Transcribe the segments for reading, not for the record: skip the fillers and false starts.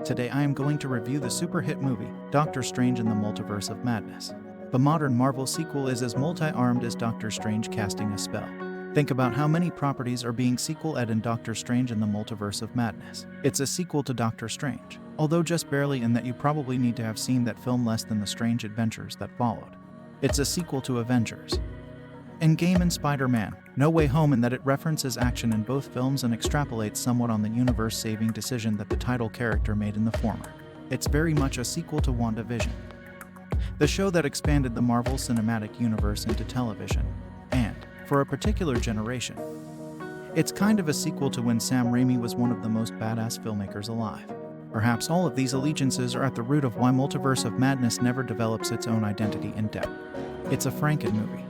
Today I am going to review the super hit movie, Doctor Strange in the Multiverse of Madness. The modern Marvel sequel is as multi-armed as Doctor Strange casting a spell. Think about how many properties are being sequel-ed in Doctor Strange in the Multiverse of Madness. It's a sequel to Doctor Strange, although just barely in that you probably need to have seen that film less than the strange adventures that followed. It's a sequel to Avengers, Endgame and Spider-Man: No Way Home in that it references action in both films and extrapolates somewhat on the universe-saving decision that the title character made in the former. It's very much a sequel to WandaVision, the show that expanded the Marvel Cinematic Universe into television, and, for a particular generation, it's kind of a sequel to when Sam Raimi was one of the most badass filmmakers alive. Perhaps all of these allegiances are at the root of why Multiverse of Madness never develops its own identity in depth. It's a Franken movie,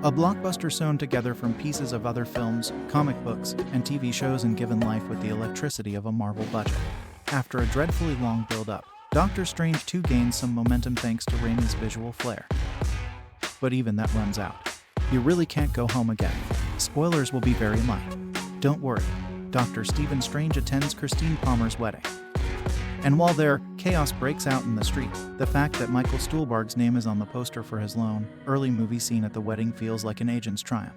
a blockbuster sewn together from pieces of other films, comic books, and TV shows and given life with the electricity of a Marvel budget. After a dreadfully long build-up, Doctor Strange 2 gains some momentum thanks to Raimi's visual flair. But even that runs out. You really can't go home again. Spoilers will be very light. Don't worry, Dr. Stephen Strange attends Christine Palmer's wedding. And while there, chaos breaks out in the street. The fact that Michael Stuhlbarg's name is on the poster for his lone, early movie scene at the wedding feels like an agent's triumph.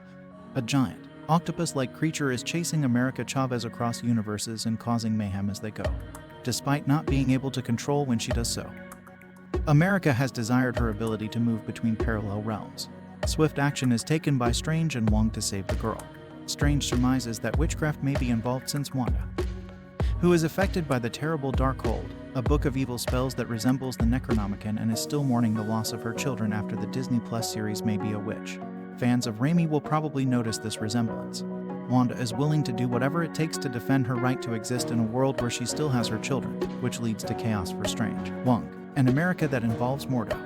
A giant, octopus-like creature is chasing America Chavez across universes and causing mayhem as they go, despite not being able to control when she does so. America has desired her ability to move between parallel realms. Swift action is taken by Strange and Wong to save the girl. Strange surmises that witchcraft may be involved since Wanda, who is affected by the terrible Darkhold, a book of evil spells that resembles the Necronomicon and is still mourning the loss of her children after the Disney Plus series May Be a Witch. Fans of Raimi will probably notice this resemblance. Wanda is willing to do whatever it takes to defend her right to exist in a world where she still has her children, which leads to chaos for Strange, Wong, and America that involves Mordo.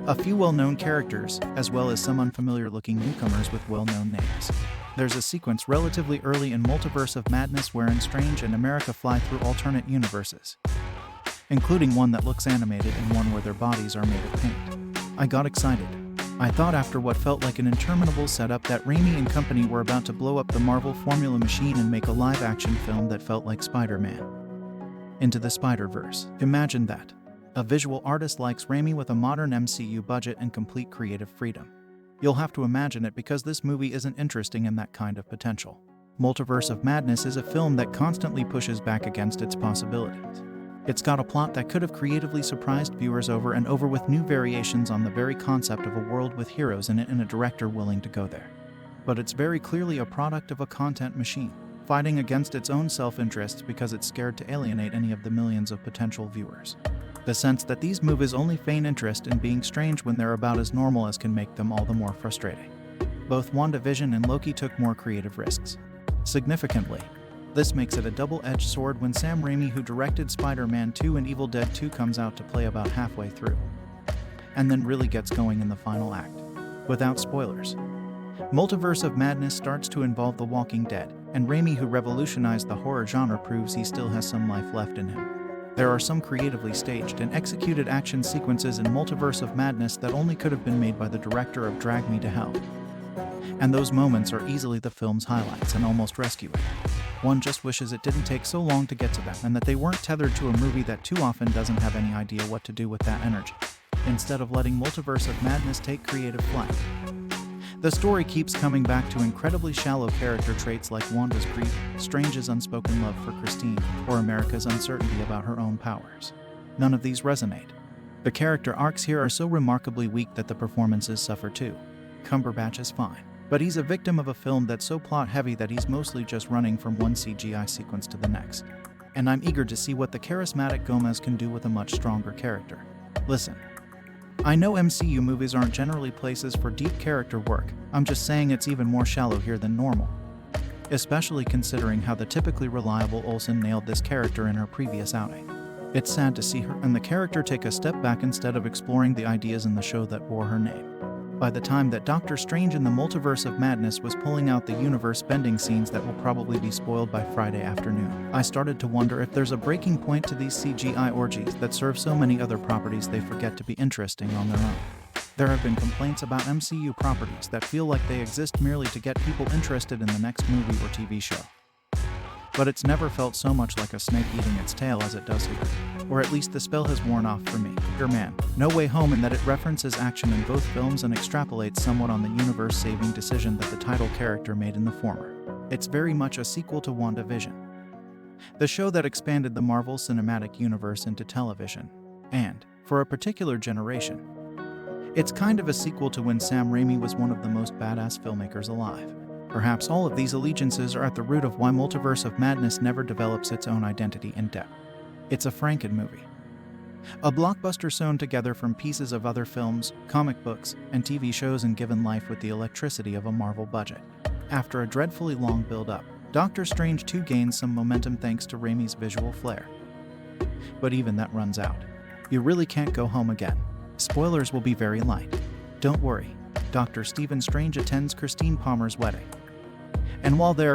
A few well-known characters, as well as some unfamiliar-looking newcomers with well-known names. There's a sequence relatively early in Multiverse of Madness wherein Strange and America fly through alternate universes, including one that looks animated and one where their bodies are made of paint. I got excited. I thought after what felt like an interminable setup that Raimi and company were about to blow up the Marvel formula machine and make a live-action film that felt like Spider-Man. Into the Spider-Verse. Imagine that. A visual artist likes Raimi with a modern MCU budget and complete creative freedom. You'll have to imagine it because this movie isn't interesting in that kind of potential. Multiverse of Madness is a film that constantly pushes back against its possibilities. It's got a plot that could have creatively surprised viewers over and over with new variations on the very concept of a world with heroes in it and a director willing to go there. But it's very clearly a product of a content machine, fighting against its own self-interests because it's scared to alienate any of the millions of potential viewers. The sense that these movies only feign interest in being strange when they're about as normal as can make them all the more frustrating. Both WandaVision and Loki took more creative risks. Significantly, this makes it a double-edged sword when Sam Raimi, who directed Spider-Man 2 and Evil Dead 2, comes out to play about halfway through, and then really gets going in the final act. Without spoilers, Multiverse of Madness starts to involve The Walking Dead, and Raimi, who revolutionized the horror genre, proves he still has some life left in him. There are some creatively staged and executed action sequences in Multiverse of Madness that only could have been made by the director of Drag Me to Hell. And those moments are easily the film's highlights and almost rescue it. One just wishes it didn't take so long to get to them and that they weren't tethered to a movie that too often doesn't have any idea what to do with that energy, instead of letting Multiverse of Madness take creative flight. The story keeps coming back to incredibly shallow character traits like Wanda's grief, Strange's unspoken love for Christine, or America's uncertainty about her own powers. None of these resonate. The character arcs here are so remarkably weak that the performances suffer too. Cumberbatch is fine, but he's a victim of a film that's so plot-heavy that he's mostly just running from one CGI sequence to the next. And I'm eager to see what the charismatic Gomez can do with a much stronger character. Listen, I know MCU movies aren't generally places for deep character work. I'm just saying it's even more shallow here than normal, especially considering how the typically reliable Olsen nailed this character in her previous outing. It's sad to see her and the character take a step back instead of exploring the ideas in the show that bore her name. By the time that Doctor Strange in the Multiverse of Madness was pulling out the universe-bending scenes that will probably be spoiled by Friday afternoon, I started to wonder if there's a breaking point to these CGI orgies that serve so many other properties they forget to be interesting on their own. There have been complaints about MCU properties that feel like they exist merely to get people interested in the next movie or TV show. but it's never felt so much like a snake eating its tail as it does here. Or at least the spell has worn off for me. Man, No Way Home, in that it references action in both films and extrapolates somewhat on the universe-saving decision that the title character made in the former. It's very much a sequel to WandaVision, the show that expanded the Marvel Cinematic Universe into television. And, for a particular generation, it's kind of a sequel to when Sam Raimi was one of the most badass filmmakers alive. Perhaps all of these allegiances are at the root of why Multiverse of Madness never develops its own identity in depth. It's a Franken movie, a blockbuster sewn together from pieces of other films, comic books, and TV shows and given life with the electricity of a Marvel budget. After a dreadfully long build-up, Doctor Strange 2 gains some momentum thanks to Raimi's visual flair. But even that runs out. You really can't go home again. Spoilers will be very light. Don't worry, Dr. Stephen Strange attends Christine Palmer's wedding. And while there,